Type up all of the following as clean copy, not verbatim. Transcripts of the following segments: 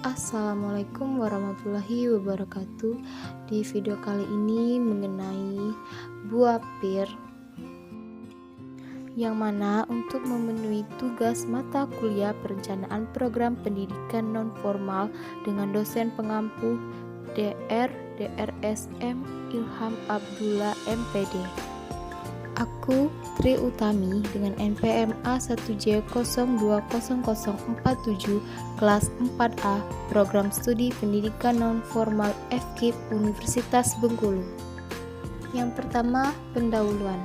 Assalamualaikum warahmatullahi wabarakatuh. Di video kali ini mengenai buah pir, yang mana untuk memenuhi tugas mata kuliah perencanaan program pendidikan non formal dengan dosen pengampu Dr. Drsm Ilham Abdullah MPD. Aku Tri Utami dengan NPM A1J020047 kelas 4A Program Studi Pendidikan Non-Formal FKIP Universitas Bengkulu. Yang pertama, pendahuluan.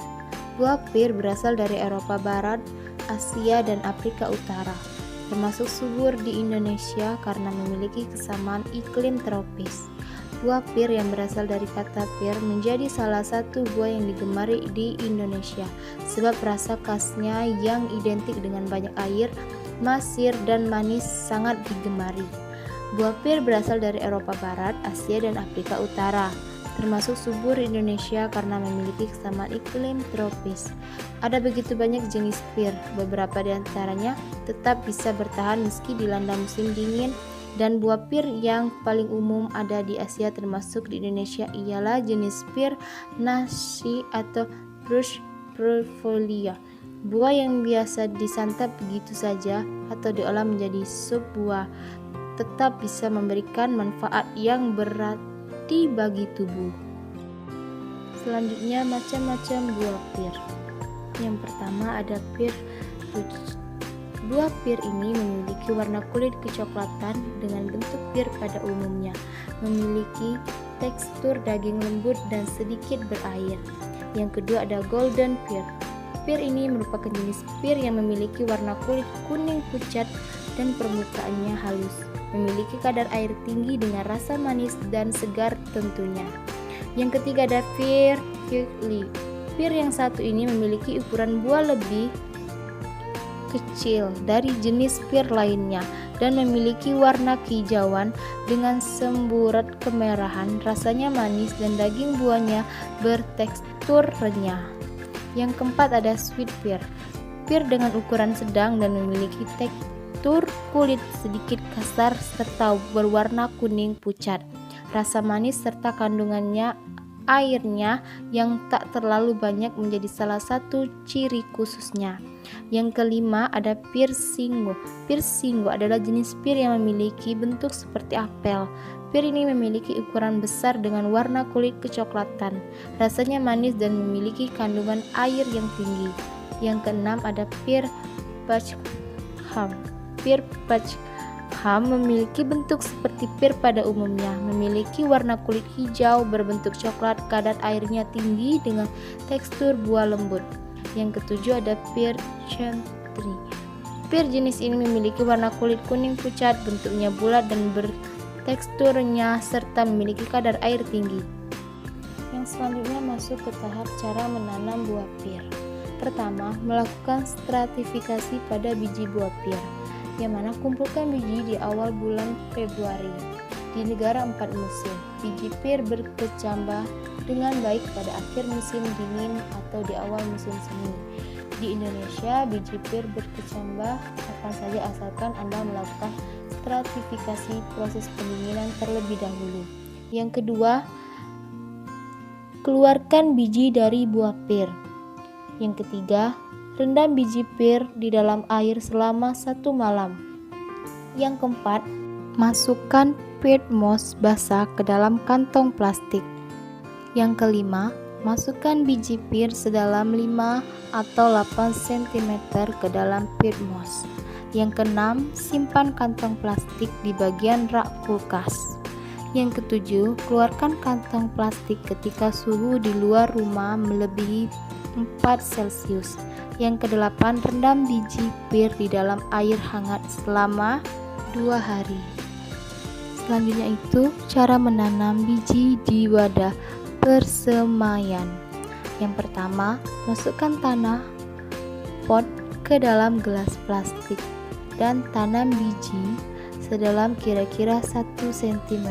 Buah pir berasal dari Eropa Barat, Asia, dan Afrika Utara, termasuk subur di Indonesia karena memiliki kesamaan iklim tropis. Buah pir yang berasal dari kata pir menjadi salah satu buah yang digemari di Indonesia sebab rasa khasnya yang identik dengan banyak air, masir, dan manis sangat digemari. Buah pir berasal dari Eropa Barat, Asia, dan Afrika Utara, termasuk subur Indonesia karena memiliki kesamaan iklim tropis. Ada begitu banyak jenis pir, beberapa di antaranya tetap bisa bertahan meski dilanda musim dingin. Dan buah pir yang paling umum ada di Asia termasuk di Indonesia ialah jenis pir nasi atau Brush Profolia. Buah yang biasa disantap begitu saja atau diolah menjadi sup buah tetap bisa memberikan manfaat yang berarti bagi tubuh. Selanjutnya, macam-macam buah pir. Yang pertama ada pir peach. Buah pir ini memiliki warna kulit kecoklatan dengan bentuk pir pada umumnya, memiliki tekstur daging lembut dan sedikit berair. Yang kedua ada golden pir. Pir ini merupakan jenis pir yang memiliki warna kulit kuning pucat dan permukaannya halus, memiliki kadar air tinggi dengan rasa manis dan segar tentunya. Yang ketiga ada pir Kirkli. Pir yang satu ini memiliki ukuran buah lebih kecil dari jenis pir lainnya dan memiliki warna kehijauan dengan semburat kemerahan, rasanya manis dan daging buahnya bertekstur renyah. Yang keempat ada sweet pir. Pir dengan ukuran sedang dan memiliki tekstur kulit sedikit kasar serta berwarna kuning pucat, rasa manis serta kandungannya airnya yang tak terlalu banyak menjadi salah satu ciri khususnya. Yang kelima ada pir Singo. Pir Singo adalah jenis pir yang memiliki bentuk seperti apel. Pir ini memiliki ukuran besar dengan warna kulit kecoklatan, rasanya manis dan memiliki kandungan air yang tinggi. Yang keenam ada pir Pachham. Pir Pachham memiliki bentuk seperti pir pada umumnya, memiliki warna kulit hijau berbentuk coklat, kadar airnya tinggi dengan tekstur buah lembut. Yang ketujuh ada pir Chantry. Pir jenis ini memiliki warna kulit kuning pucat, bentuknya bulat dan berteksturnya serta memiliki kadar air tinggi. Yang selanjutnya masuk ke tahap cara menanam buah pir. Pertama, melakukan stratifikasi pada biji buah pir, yang mana kumpulkan biji di awal bulan Februari. Di negara 4 musim, biji pir berkecambah dengan baik pada akhir musim dingin atau di awal musim semi. Di Indonesia, biji pir berkecambah kapan saja asalkan Anda melakukan stratifikasi proses pendinginan terlebih dahulu. Yang kedua, keluarkan biji dari buah pir. Yang ketiga, rendam biji pir di dalam air selama 1 malam. Yang keempat, masukkan peat moss basah ke dalam kantong plastik. Yang kelima, masukkan biji pir sedalam 5 atau 8 cm ke dalam peat moss. Yang keenam, simpan kantong plastik di bagian rak kulkas. Yang ketujuh, keluarkan kantong plastik ketika suhu di luar rumah melebihi 4 Celcius. Yang kedelapan, rendam biji pir di dalam air hangat selama 2 hari. Selanjutnya itu cara menanam biji di wadah persemaian. Yang pertama, masukkan tanah pot ke dalam gelas plastik dan tanam biji sedalam kira-kira 1 cm.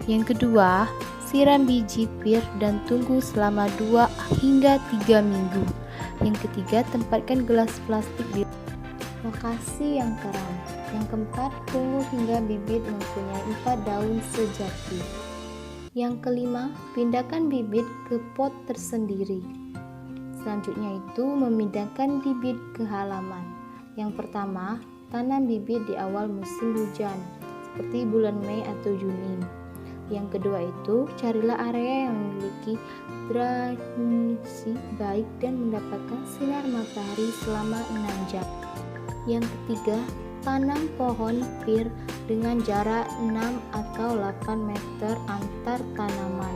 Yang kedua, siram biji pir dan tunggu selama 2 hingga 3 minggu. Yang ketiga, tempatkan gelas plastik di lokasi yang terang. Yang keempat, tunggu hingga bibit mempunyai 4 daun sejati. Yang kelima, pindahkan bibit ke pot tersendiri. Selanjutnya itu memindahkan bibit ke halaman. Yang pertama, tanam bibit di awal musim hujan, seperti bulan Mei atau Juni. Yang kedua itu, carilah area yang memiliki drainasi baik dan mendapatkan sinar matahari selama 6 jam. Yang ketiga, tanam pohon pir dengan jarak 6 atau 8 meter antar tanaman.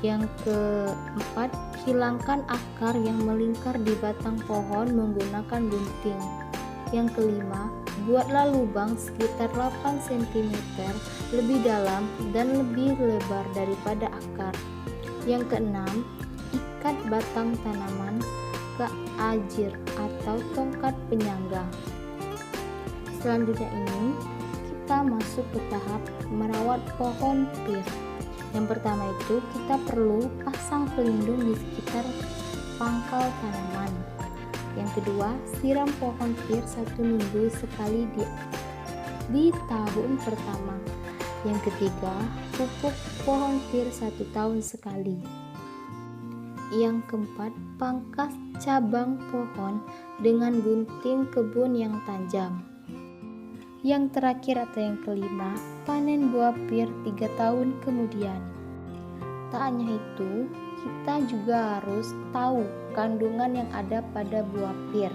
Yang keempat, hilangkan akar yang melingkar di batang pohon menggunakan gunting. Yang kelima, buatlah lubang sekitar 8 cm lebih dalam dan lebih lebar daripada akar. Yang keenam, ikat batang tanaman ke ajir atau tongkat penyangga. Selanjutnya ini, kita masuk ke tahap merawat pohon pir. Yang pertama itu, kita perlu pasang pelindung di sekitar pangkal tanaman. Yang kedua, siram pohon pir 1 minggu sekali di tahun pertama. Yang ketiga, pupuk pohon pir 1 tahun sekali. Yang keempat, pangkas cabang pohon dengan gunting kebun yang tajam. Yang terakhir atau yang kelima, panen buah pir 3 tahun kemudian. Tak hanya itu, kita juga harus tahu kandungan yang ada pada buah pir,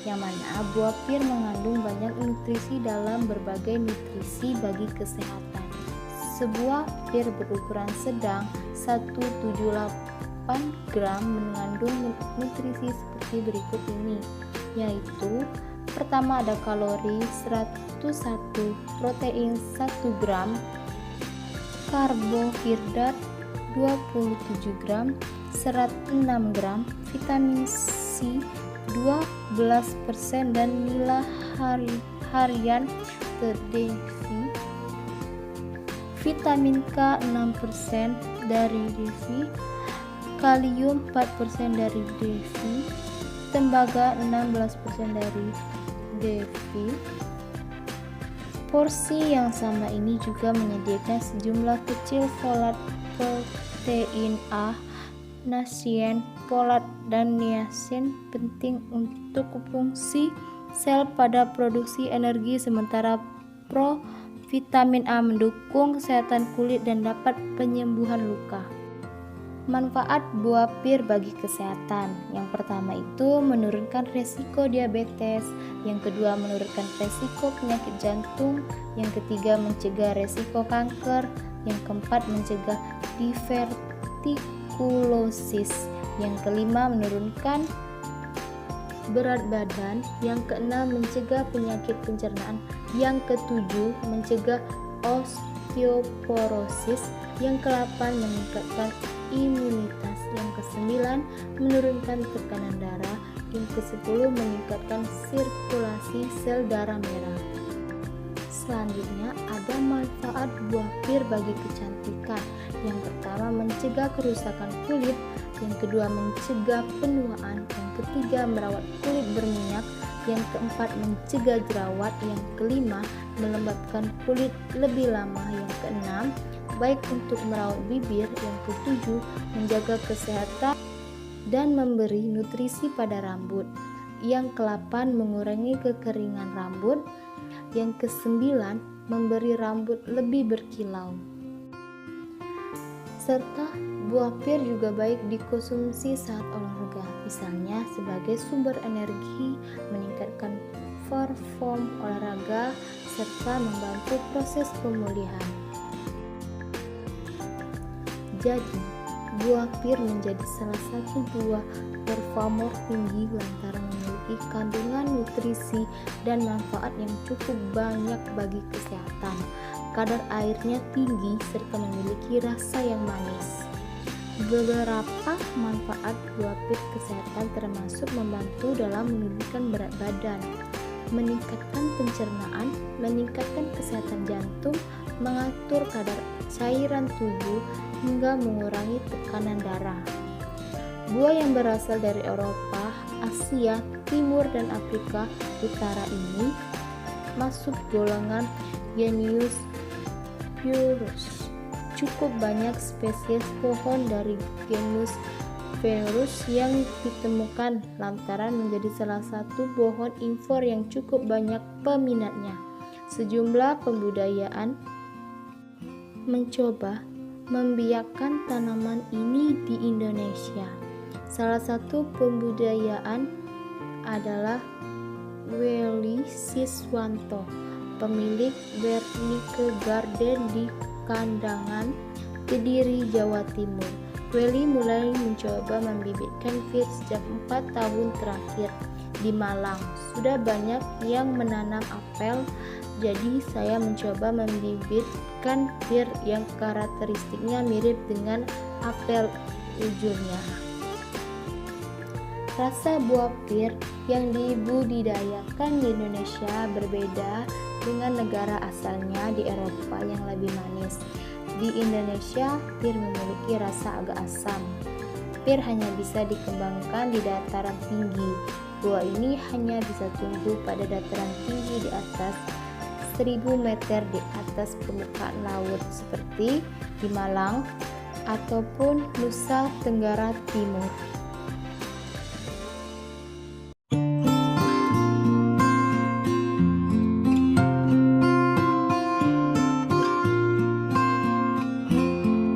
yang mana buah pir mengandung banyak nutrisi dalam berbagai nutrisi bagi kesehatan. Sebuah pir berukuran sedang 178 gram mengandung nutrisi seperti berikut ini, yaitu pertama ada kalori 101, protein 1 gram, karbohidrat 27 gram, serat 6 gram, vitamin C 12% dan nilai harian terdefi, vitamin K 6% dari defi, kalium 4% dari defi, tembaga 16% dari defi. Porsi yang sama ini juga menyediakan sejumlah kecil folat, protein A, nasien, folat, dan niacin penting untuk fungsi sel pada produksi energi, sementara vitamin A mendukung kesehatan kulit dan dapat penyembuhan luka. Manfaat buah pir bagi kesehatan. Yang pertama itu menurunkan resiko diabetes, yang kedua menurunkan resiko penyakit jantung, yang ketiga mencegah resiko kanker, yang keempat mencegah divertikulosis, yang kelima menurunkan berat badan, yang keenam mencegah penyakit pencernaan, yang ketujuh mencegah osteoporosis, yang ke-8 meningkatkan imunitas, yang ke-9 menurunkan tekanan darah, yang ke-10 meningkatkan sirkulasi sel darah merah. Selanjutnya ada manfaat buah pir bagi kecantikan. Yang pertama mencegah kerusakan kulit, yang kedua mencegah penuaan, yang ketiga merawat kulit berminyak, yang keempat mencegah jerawat, yang kelima melembabkan kulit lebih lama, yang keenam baik untuk merawat bibir, yang ketujuh menjaga kesehatan dan memberi nutrisi pada rambut, yang ke-8 mengurangi kekeringan rambut, yang ke-9 memberi rambut lebih berkilau. Serta buah pir juga baik dikonsumsi saat olahraga, misalnya sebagai sumber energi, meningkatkan perform olahraga, serta membantu proses pemulihan. Jadi, buah pir menjadi salah satu buah performer tinggi lantaran memiliki kandungan nutrisi dan manfaat yang cukup banyak bagi kesehatan. Kadar airnya tinggi serta memiliki rasa yang manis. Beberapa manfaat buah pir kesehatan termasuk membantu dalam menurunkan berat badan, meningkatkan pencernaan, meningkatkan kesehatan jantung, mengatur kadar cairan tubuh, hingga mengurangi tekanan darah. Buah yang berasal dari Eropa, Asia Timur, dan Afrika Utara ini masuk golongan genus Pieris. Cukup banyak spesies pohon dari genus Pieris yang ditemukan lantaran menjadi salah satu pohon impor yang cukup banyak peminatnya. Sejumlah pembudayaan mencoba membiakkan tanaman ini di Indonesia. Salah satu pembudayaan adalah Welly Siswanto, pemilik Bernike Garden di Kandangan, Kediri, Jawa Timur. Welly mulai mencoba membibitkan pir sejak 4 tahun terakhir di Malang. Sudah banyak yang menanam apel, jadi saya mencoba membibitkan pir yang karakteristiknya mirip dengan apel ujungnya. Rasa buah pir yang dibudidayakan di Indonesia berbeda dengan negara asalnya di Eropa yang lebih manis. Di Indonesia, pir memiliki rasa agak asam. Pir hanya bisa dikembangkan di dataran tinggi. Buah ini hanya bisa tumbuh pada dataran tinggi di atas 1000 meter di atas permukaan laut, seperti di Malang ataupun Nusa Tenggara Timur.